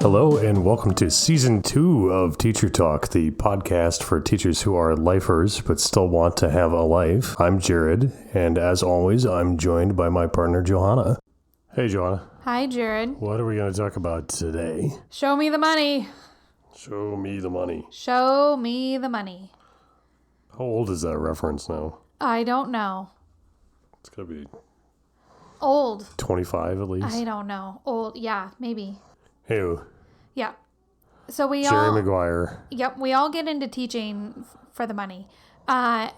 Hello and welcome to Season 2 of Teacher Talk, the podcast for teachers who are lifers but still want to have a life. I'm Jared, and as always, I'm joined by my partner, Johanna. Hey, Johanna. Hi, Jared. What are we going to talk about today? Show me the money. Show me the money. Show me the money. How old is that reference now? I don't know. It's got to be Old. 25 at least. I don't know. Old. Yeah, maybe. Hey, Yeah. So we Jerry all. Maguire. Yep. We all get into teaching for the money. But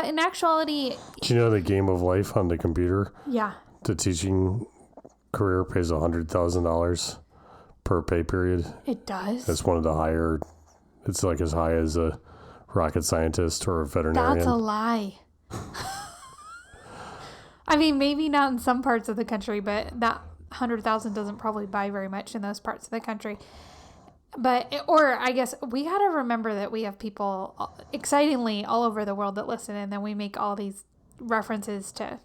in actuality. Do you know the Game of Life on the computer? Yeah. The teaching career pays $100,000 per pay period. It does. That's one of the higher. It's like as high as a rocket scientist or a veterinarian. That's a lie. I mean, maybe not in some parts of the country, but that 100,000 doesn't probably buy very much in those parts of the country. Or I guess we got to remember that we have people excitingly all over the world that listen, and then we make all these references to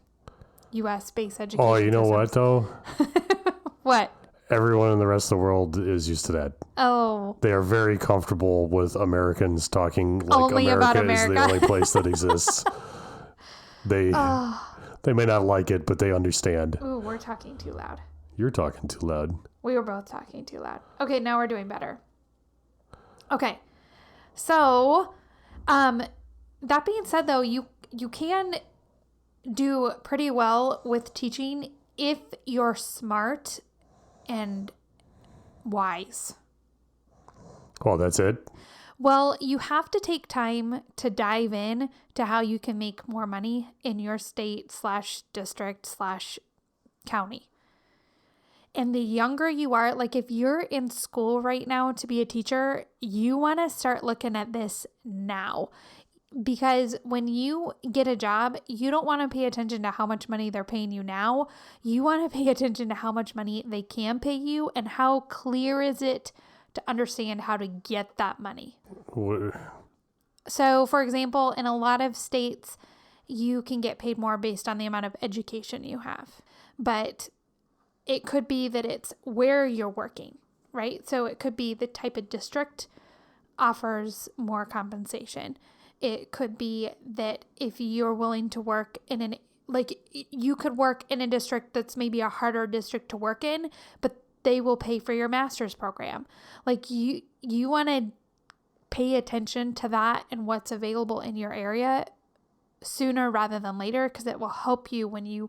U.S. space education. Oh, you know systems. what though? What? Everyone in the rest of the world is used to that. Oh. They are very comfortable with Americans talking like Only about America is the America. only place that exists. They may not like it, but they understand. Ooh, we're talking too loud. You're talking too loud. We were both talking too loud. Okay, now we're doing better. Okay. So, that being said though, you can do pretty well with teaching if you're smart and wise. Oh, that's it? Well, you have to take time to dive in to how you can make more money in your state / district / county. And the younger you are, like if you're in school right now to be a teacher, you want to start looking at this now. Because when you get a job, you don't want to pay attention to how much money they're paying you now. You want to pay attention to how much money they can pay you and how clear is it to understand how to get that money. So, for example, in a lot of states, you can get paid more based on the amount of education you have. But it could be that it's where you're working, right? So it could be the type of district offers more compensation. It could be that if you're willing to work in you could work in a district that's maybe a harder district to work in, but they will pay for your master's program. Like you want to pay attention to that and what's available in your area sooner rather than later, because it will help you when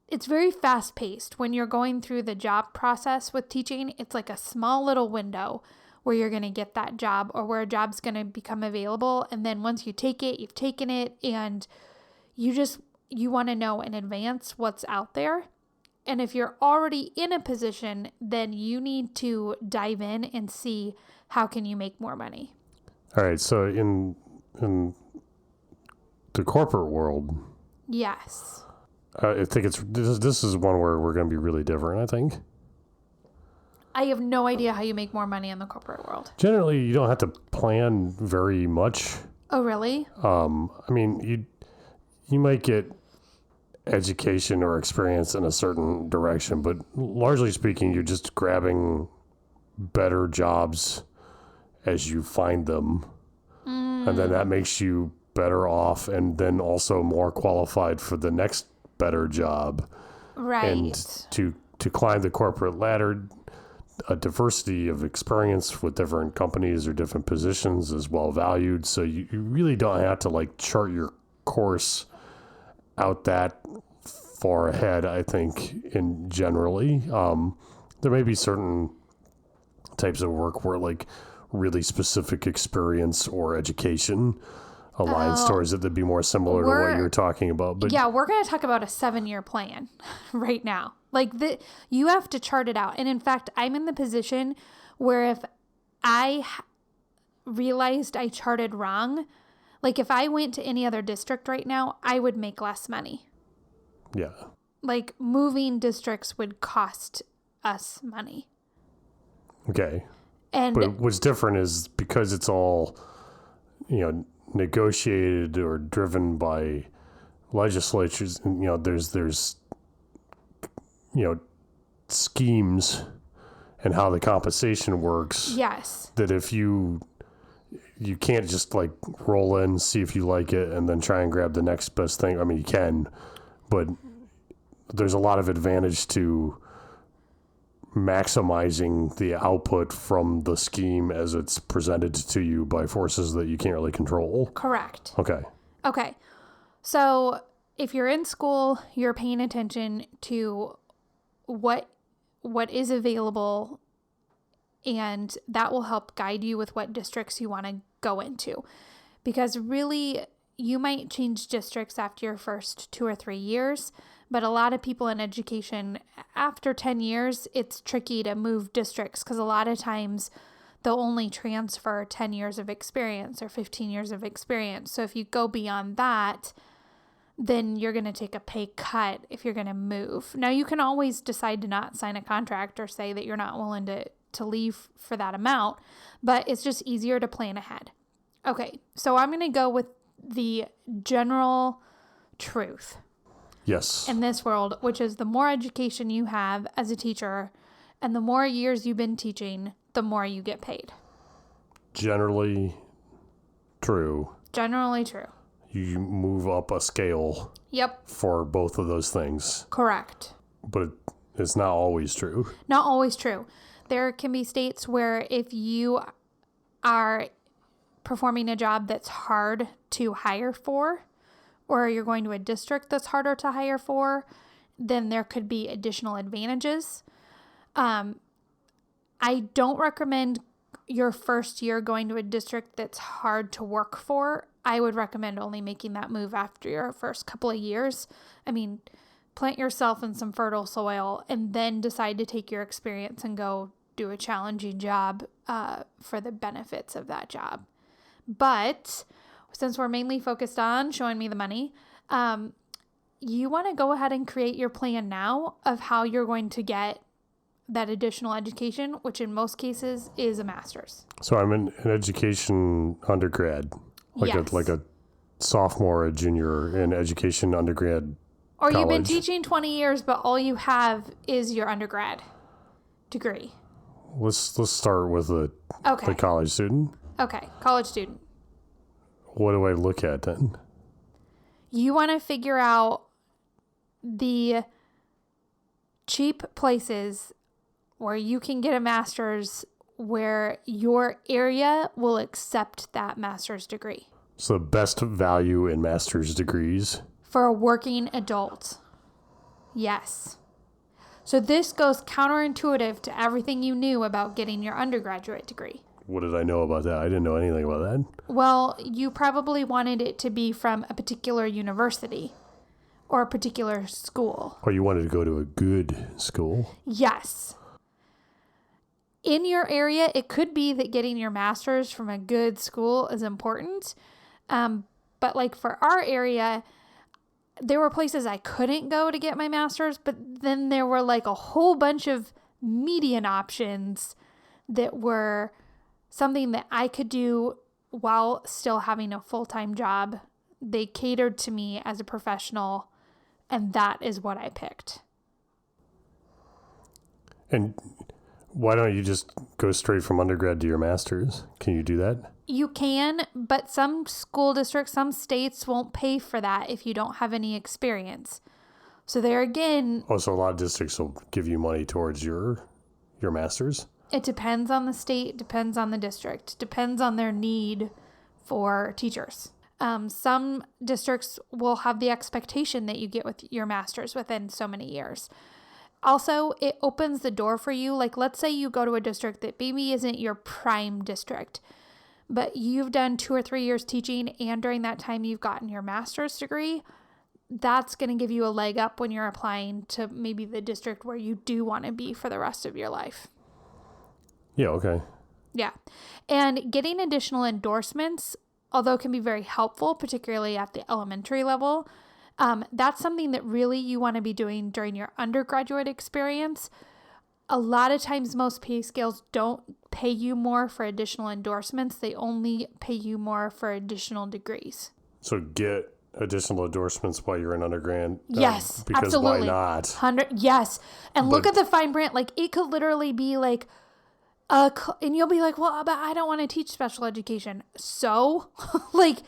it's very fast paced. When you're going through the job process with teaching, it's like a small little window where you're going to get that job or where a job's going to become available. And then once you take it, you've taken it, and you want to know in advance what's out there. And if you're already in a position, then you need to dive in and see how can you make more money. All right. So in the corporate world. Yes. I think this is one where we're going to be really different, I think. I have no idea how you make more money in the corporate world. Generally, you don't have to plan very much. Oh, really? I mean, you might get education or experience in a certain direction, but largely speaking, you're just grabbing better jobs as you find them. And then that makes you better off and then also more qualified for the next better job. Right. And to climb the corporate ladder, a diversity of experience with different companies or different positions is well valued. So you really don't have to like chart your course out that far ahead, I think, in generally. There may be certain types of work where like really specific experience or education aligns towards it that'd be more similar to what you're talking about. But yeah, we're going to talk about a 7-year plan right now. Like you have to chart it out. And in fact, I'm in the position where if I realized I charted wrong, like if I went to any other district right now, I would make less money. Yeah. Like moving districts would cost us money. Okay. And but what's different is because it's all, negotiated or driven by legislatures, there's schemes and how the compensation works. Yes. That if you can't just like roll in, see if you like it, and then try and grab the next best thing. I mean, you can, but there's a lot of advantage to maximizing the output from the scheme as it's presented to you by forces that you can't really control. Correct. Okay. So if you're in school, you're paying attention to what is available, and that will help guide you with what districts you want to go into. Because really, you might change districts after your first 2 or 3 years, but a lot of people in education, after 10 years, it's tricky to move districts because a lot of times they'll only transfer 10 years of experience or 15 years of experience. So if you go beyond that, then you're going to take a pay cut if you're going to move. Now, you can always decide to not sign a contract or say that you're not willing to leave for that amount, but it's just easier to plan ahead. Okay, so I'm going to go with the general truth. Yes. In this world, which is the more education you have as a teacher and the more years you've been teaching, the more you get paid. Generally true. Generally true. You move up a scale. Yep. For both of those things. Correct. But it's not always true. Not always true. There can be states where if you are performing a job that's hard to hire for, or you're going to a district that's harder to hire for, then there could be additional advantages. I don't recommend your first year going to a district that's hard to work for. I would recommend only making that move after your first couple of years. I mean, plant yourself in some fertile soil and then decide to take your experience and go do a challenging job for the benefits of that job. But since we're mainly focused on showing me the money, you want to go ahead and create your plan now of how you're going to get that additional education, which in most cases is a master's. So I'm in an education undergrad, like a sophomore, a junior in education undergrad. Or college. You've been teaching 20 years, but all you have is your undergrad degree. Let's start with the college student. Okay, college student. What do I look at then? You want to figure out the cheap places where you can get a master's where your area will accept that master's degree. So the best value in master's degrees. For a working adult. Yes. So this goes counterintuitive to everything you knew about getting your undergraduate degree. What did I know about that? I didn't know anything about that. Well, you probably wanted it to be from a particular university or a particular school. Or you wanted to go to a good school. Yes. In your area, it could be that getting your master's from a good school is important. But like for our area, there were places I couldn't go to get my master's, but then there were like a whole bunch of median options that were something that I could do while still having a full-time job. They catered to me as a professional, and that is what I picked. And why don't you just go straight from undergrad to your master's? Can you do that? You can, but some school districts, some states won't pay for that if you don't have any experience. So there again... Oh, so a lot of districts will give you money towards your master's? It depends on the state, depends on the district, depends on their need for teachers. Some districts will have the expectation that you get with your master's within so many years. Also, it opens the door for you. Like, let's say you go to a district that maybe isn't your prime district, but you've done 2 or 3 years teaching, and during that time you've gotten your master's degree. That's going to give you a leg up when you're applying to maybe the district where you do want to be for the rest of your life. Yeah, okay. Yeah. And getting additional endorsements, although can be very helpful, particularly at the elementary level, that's something that really you want to be doing during your undergraduate experience. A lot of times most pay scales don't pay you more for additional endorsements. They only pay you more for additional degrees. So get additional endorsements while you're in undergrad. Yes, because absolutely. why not? 100, yes. And look at the fine print. Like, it could literally be like, and you'll be like, well, but I don't want to teach special education. So, like,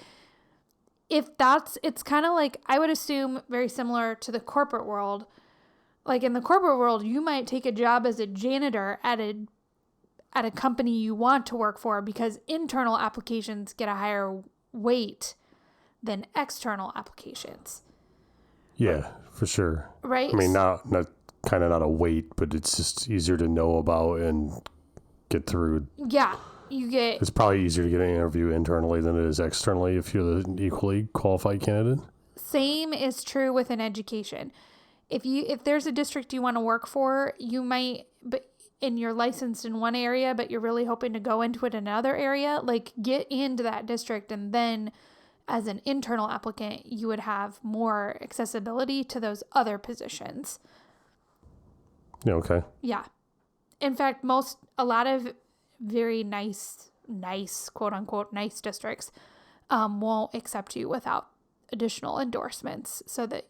it's kind of like, I would assume very similar to the corporate world. Like, in the corporate world, you might take a job as a janitor at a company you want to work for because internal applications get a higher weight than external applications. Yeah, for sure. Right? I mean, not kind of not a weight, but it's just easier to know about and get through. Yeah, it's probably easier to get an interview internally than it is externally if you're the equally qualified candidate. Same is true with an education. If there's a district you want to work for, you might, and you're licensed in one area, but you're really hoping to go into it in another area, like, get into that district, and then as an internal applicant, you would have more accessibility to those other positions. Yeah, okay. Yeah. In fact, a lot of very nice, quote unquote, nice districts won't accept you without additional endorsements so that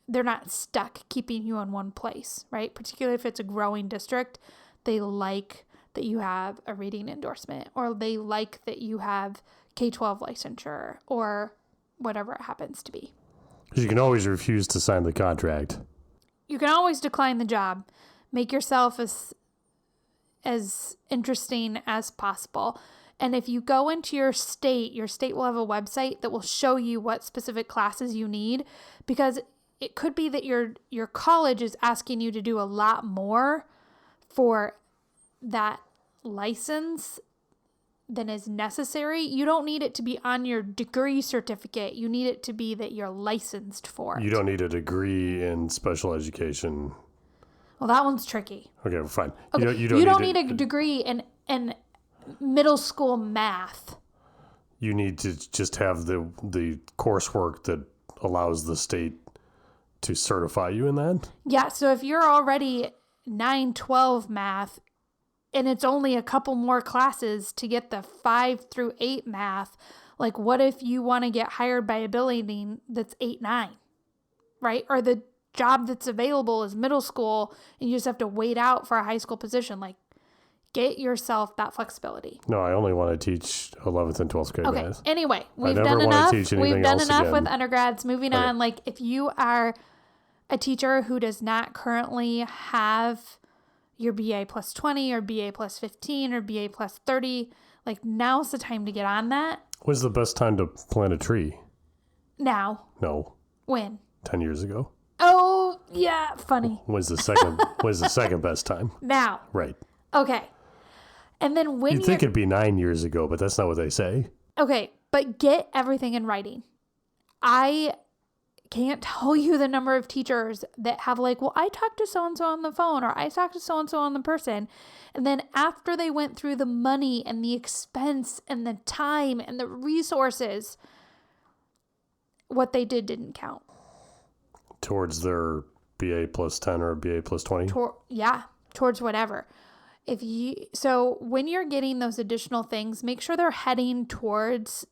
they're not stuck keeping you in one place, right? Particularly if it's a growing district, they like that you have a reading endorsement, or they like that you have K-12 licensure, or whatever it happens to be. Because you can always refuse to sign the contract. You can always decline the job. Make yourself as interesting as possible. And if you go into your state will have a website that will show you what specific classes you need, because it could be that your college is asking you to do a lot more for that license than is necessary. You don't need it to be on your degree certificate. You need it to be that you're licensed for it. You don't need a degree in special education. Well, that one's tricky. Okay, fine. Okay. You don't need a degree in middle school math. You need to just have the coursework that allows the state to certify you in that? Yeah, so if you're already 9-12 math and it's only a couple more classes to get the 5 through 8 math, like, what if you want to get hired by a building that's 8-9, right? Or the job that's available is middle school and you just have to wait out for a high school position. Like, get yourself that flexibility. No, I only want to teach 11th and 12th grade Okay. math. Anyway, we've done enough. We've done enough with undergrads. Moving on. Like, if you are a teacher who does not currently have your BA plus 20 or BA plus 15 or BA plus 30, like, now's the time to get on that. When's the best time to plant a tree? Now. No. When? 10 years ago. Oh, yeah. Funny. When's the second best time? Now. Right. Okay. And then when you'd think it'd be 9 years ago, but that's not what they say. Okay, but get everything in writing. I can't tell you the number of teachers that have, like, well, I talked to so-and-so on the phone, or I talked to so-and-so on the person. And then after they went through the money and the expense and the time and the resources, what they didn't count. Towards their BA plus 10 or BA plus 20? Towards whatever. So when you're getting those additional things, make sure they're heading towards,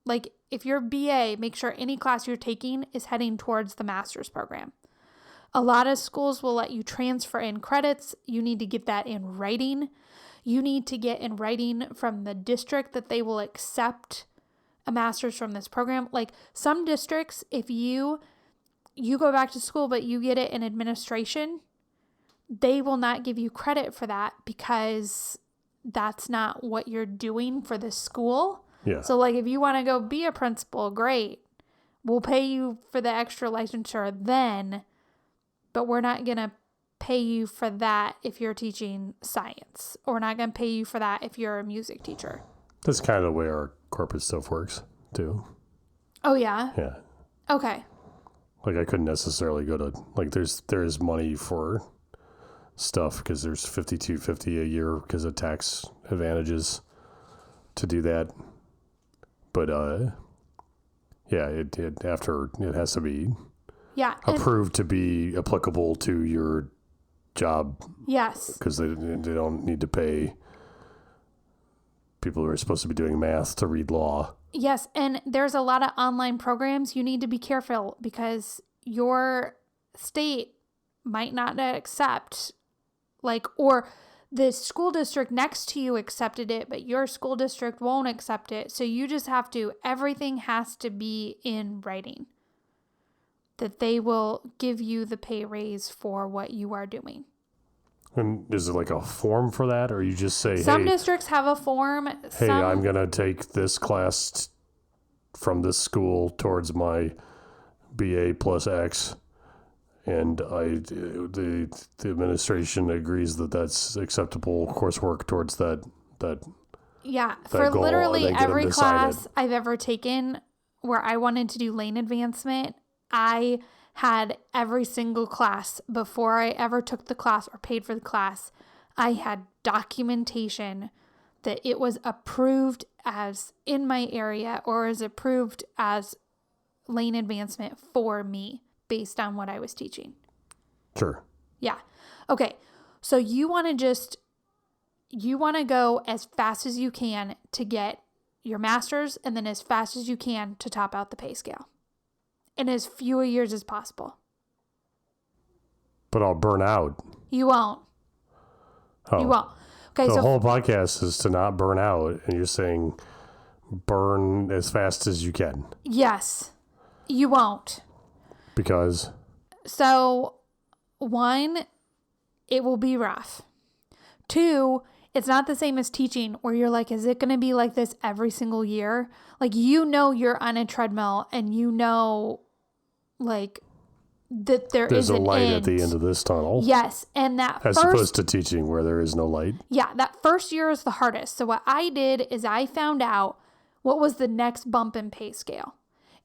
like, if you're BA, make sure any class you're taking is heading towards the master's program. A lot of schools will let you transfer in credits. You need to get that in writing. You need to get in writing from the district that they will accept a master's from this program. Like, some districts, if you go back to school, but you get it in administration, they will not give you credit for that because that's not what you're doing for the school. Yeah. So, like, if you want to go be a principal, great. We'll pay you for the extra licensure then, but we're not going to pay you for that if you're teaching science. Or we're not going to pay you for that if you're a music teacher. That's kind of the way our corporate stuff works, too. Oh, yeah? Yeah. Okay. Like, I couldn't necessarily go to, like, there is money for stuff because there's $52.50 a year because of tax advantages to do that. But yeah, it has to be approved to be applicable to your job. Yes. Because they don't need to pay people who are supposed to be doing math to read law. Yes, and there's a lot of online programs. You need to be careful because your state might not accept, like, or the school district next to you accepted it, but your school district won't accept it. So you just have to, everything has to be in writing that they will give you the pay raise for what you are doing. And is it like a form for that, or you just say, Some hey, districts have a form. hey, I'm going to take this class from this school towards my BA plus X, and the administration agrees that that's acceptable coursework towards that Yeah, that for goal, literally and they get them every decided. class I've ever taken where I wanted to do lane advancement, I had every single class before I ever took the class or paid for the class. I had documentation that it was approved as in my area or is approved as lane advancement for me based on what I was teaching. Sure. Yeah. Okay. So you want to go as fast as you can to get your master's and then as fast as you can to top out the pay scale in as few years as possible. But I'll burn out. You won't. Oh. You won't. Okay. The So whole podcast is to not burn out, and you're saying burn as fast as you can. yes, you won't. Because? So 1, it will be rough. 2, it's not the same as teaching where you're like, is it going to be like this every single year? Like, you're on a treadmill and like that There's a an light end. at the end of this tunnel. Yes. And as opposed to teaching where there is no light. Yeah, that first year is the hardest. So what I did is I found out what was the next bump in pay scale.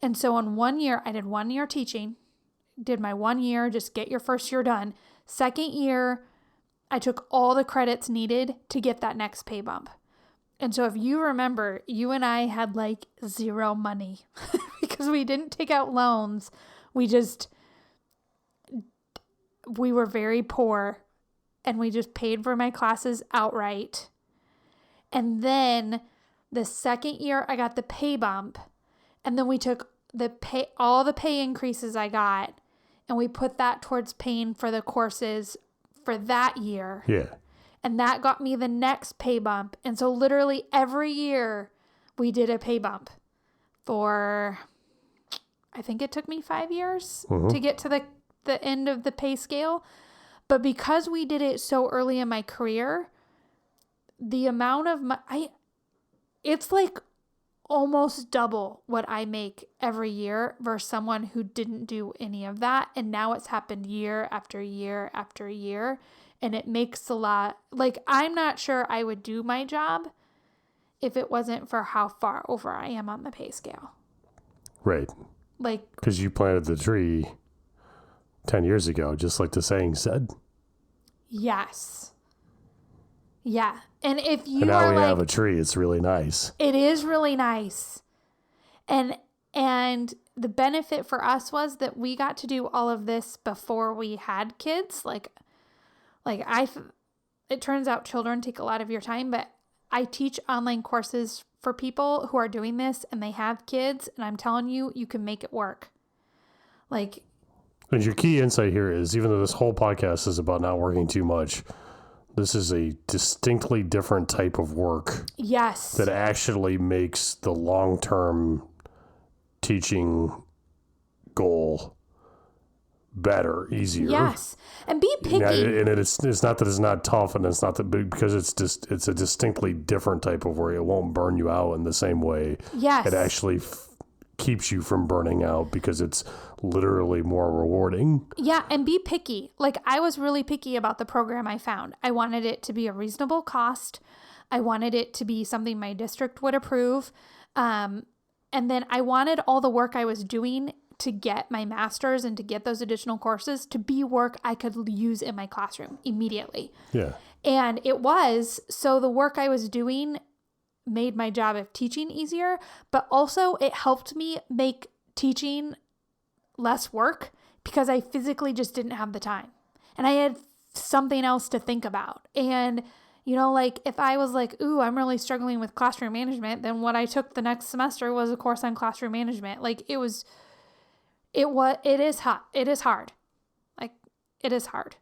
And so in 1 year, I did 1 year teaching, did my 1 year, just get your first year done. Second year, I took all the credits needed to get that next pay bump. And so if you remember, you and I had like zero money because we didn't take out loans. We were very poor and we just paid for my classes outright. And then the second year I got the pay bump, and then we took all the pay increases I got and we put that towards paying for the courses for that year. Yeah. And that got me the next pay bump. And so literally every year we did a pay bump for, I think it took me 5 years to get to the end of the pay scale. But because we did it so early in my career, the amount of it's like almost double what I make every year versus someone who didn't do any of that. And now it's happened year after year after year. And it makes a lot, like, I'm not sure I would do my job if it wasn't for how far over I am on the pay scale. Right. Like, because you planted the tree 10 years ago, just like the saying said. Yes. Yeah. And if you and now are we like, have a tree, it's really nice. It is really nice. And the benefit for us was that we got to do all of this before we had kids. It turns out children take a lot of your time, but I teach online courses for people who are doing this and they have kids, and I'm telling you, you can make it work. Like, and your key insight here is, even though this whole podcast is about not working too much, this is a distinctly different type of work. Yes. That actually makes the long-term teaching goal better, easier. Yes. And be picky. And it's not that it's not tough, and it's not that big, because it's a distinctly different type of work. It won't burn you out in the same way. Yes. It actually keeps you from burning out because it's literally more rewarding. Yeah, and be picky. Like, I was really picky about the program I found. I wanted it to be a reasonable cost. I wanted it to be something my district would approve. And then I wanted all the work I was doing to get my master's and to get those additional courses to be work I could use in my classroom immediately. Yeah. And it was, so the work I was doing made my job of teaching easier, but also it helped me make teaching less work because I physically just didn't have the time and I had something else to think about. And You know, like if I was like, ooh, I'm really struggling with classroom management, then what I took the next semester was a course on classroom management. Like it is hot. It is hard. Like it is hard,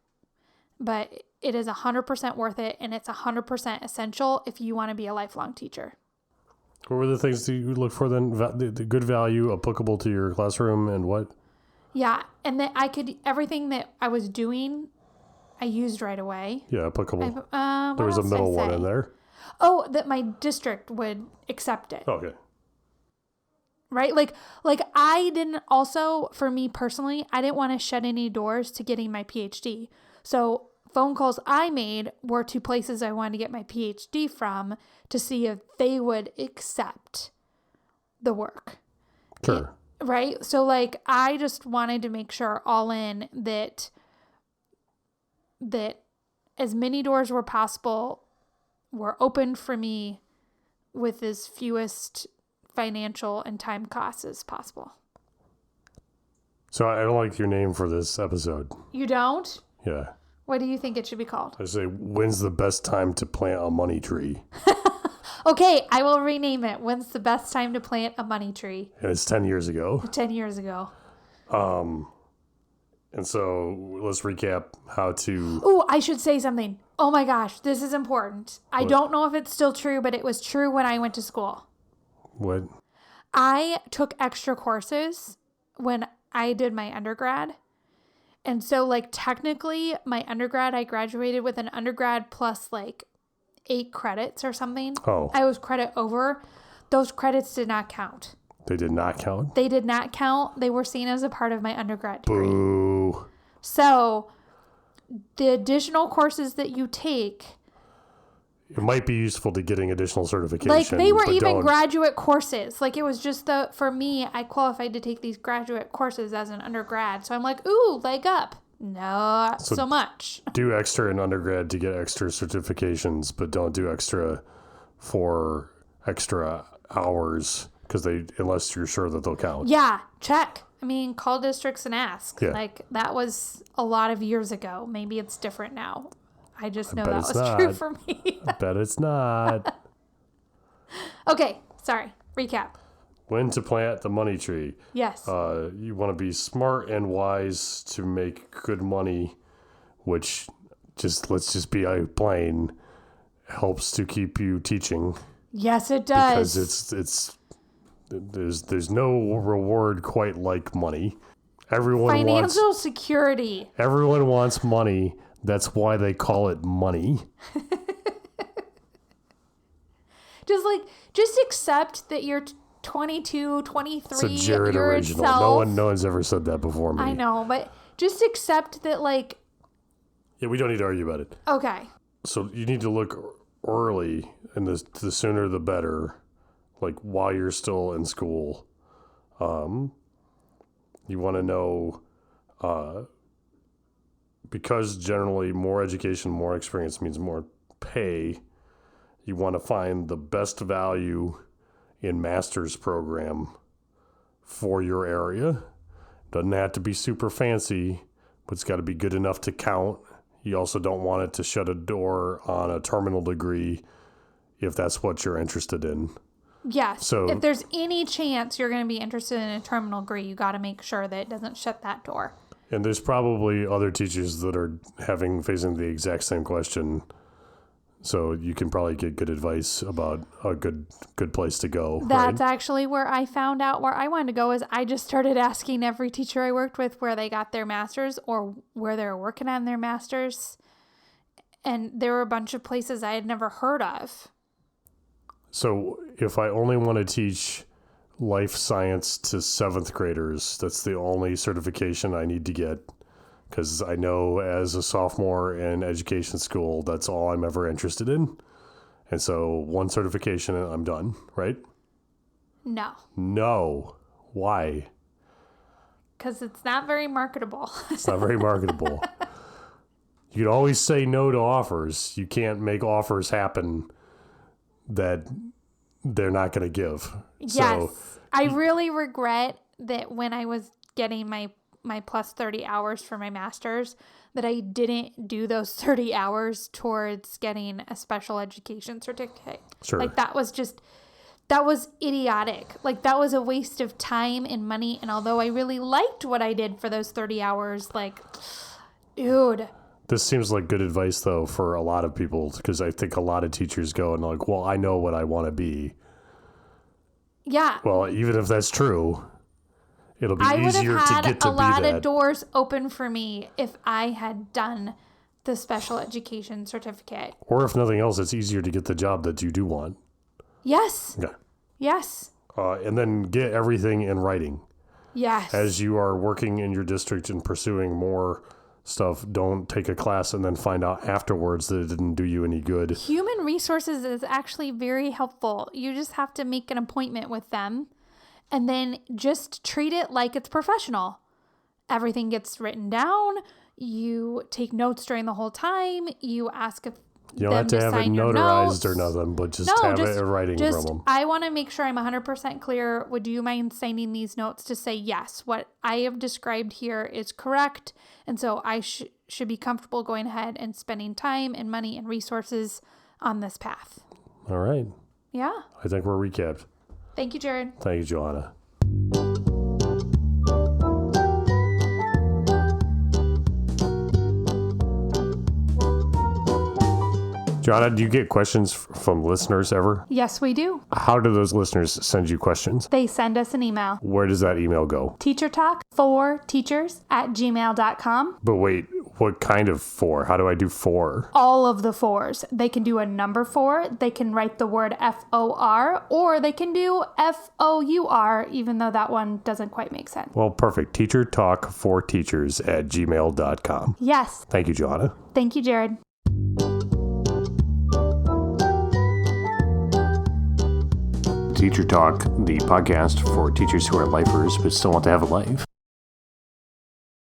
but it is 100% worth it. And it's 100% essential if you want to be a lifelong teacher. What were the things that you look for then? The good value applicable to your classroom and what? Yeah. And that everything that I was doing, I used right away. Yeah, applicable. There was a middle one in there. Oh, that my district would accept it. Okay. Right? Like I didn't also, for me personally, I didn't want to shut any doors to getting my PhD. So phone calls I made were to places I wanted to get my PhD from to see if they would accept the work. Sure. Right? So like I just wanted to make sure all in that as many doors were possible were open for me with as fewest financial and time costs as possible. So I don't like your name for this episode. You don't? Yeah. What do you think it should be called? I say, when's the best time to plant a money tree? Okay, I will rename it. When's the best time to plant a money tree? And it's 10 years ago. 10 years ago. And so let's recap how to... Oh, I should say something. Oh my gosh, this is important. I don't know if it's still true, but it was true when I went to school. What? I took extra courses when I did my undergrad. And so like technically my undergrad, I graduated with an undergrad plus like 8 credits or something. Oh. I was credit over. Those credits did not count. They did not count? They did not count. They were seen as a part of my undergrad degree. Boo. So the additional courses that you take, it might be useful to getting additional certification. like they were even graduate courses. Like it was just for me, I qualified to take these graduate courses as an undergrad. So I'm like, ooh, leg up. No, not so much. Do extra in undergrad to get extra certifications, but don't do extra for extra hours unless you're sure that they'll count. Yeah, check. I mean, call districts and ask. Yeah. Like that was a lot of years ago. Maybe it's different now. I just know that was not. true for me. I bet it's not. Okay, sorry. Recap. When to plant the money tree. Yes. You want to be smart and wise to make good money, which let's just be plain, helps to keep you teaching. Yes, it does. Because there's no reward quite like money. Financial security. Everyone wants money. That's why they call it money. Just accept that you're 22, 23. It's a Jared you're original. Itself. No one's ever said that before me. I know, but just accept that, like. Yeah, we don't need to argue about it. Okay. So you need to look early, and the sooner the better. Like while you're still in school, you want to know, because generally more education, more experience means more pay. You want to find the best value in master's program for your area. Doesn't have to be super fancy, but it's got to be good enough to count. You also don't want it to shut a door on a terminal degree if that's what you're interested in. Yes. So if there's any chance you're going to be interested in a terminal degree, you got to make sure that it doesn't shut that door. And there's probably other teachers that are facing the exact same question. So you can probably get good advice about a good place to go. That's right? actually where I found out where I wanted to go. Is I just started asking every teacher I worked with where they got their master's or where they were working on their master's. And there were a bunch of places I had never heard of. So if I only want to teach life science to 7th graders, that's the only certification I need to get, because I know as a sophomore in education school, that's all I'm ever interested in. And so one certification and I'm done, right? No. Why? Because it's not very marketable. It's not very marketable. You can always say no to offers. You can't make offers happen that they're not going to give. Yes. I really regret that when I was getting my my plus 30 hours for my master's, that I didn't do those 30 hours towards getting a special education certificate. Sure. Like that was idiotic. Like that was a waste of time and money. And although I really liked what I did for those 30 hours, like, dude. This seems like good advice, though, for a lot of people, because I think a lot of teachers go and like, well, I know what I want to be. Yeah. Well, even if that's true, it'll be I would easier have to had get to a be lot that. of doors open for me if I had done the special education certificate. Or if nothing else, it's easier to get the job that you do want. Yes. Okay. Yes. And then get everything in writing. Yes. As you are working in your district and pursuing more stuff, don't take a class and then find out afterwards that it didn't do you any good. Human resources is actually very helpful. You just have to make an appointment with them and then just treat it like it's professional. Everything gets written down. You take notes during the whole time. You ask if you don't have to have it notarized or nothing, but just have it in writing from them. I want to make sure I'm 100% clear. Would you mind signing these notes to say, yes, what I have described here is correct. And so I should be comfortable going ahead and spending time and money and resources on this path. All right. Yeah. I think we're recapped. Thank you, Jared. Thank you, Johanna. Johanna, do you get questions from listeners ever? Yes, we do. How do those listeners send you questions? They send us an email. Where does that email go? teachertalk4teachers@gmail.com. But wait, what kind of 4? How do I do 4? All of the 4s. They can do a number 4. They can write the word FOR, or they can do FOUR, even though that one doesn't quite make sense. Well, perfect. teachertalk4teachers@gmail.com. Yes. Thank you, Johanna. Thank you, Jared. Teacher Talk, the podcast for teachers who are lifers but still want to have a life.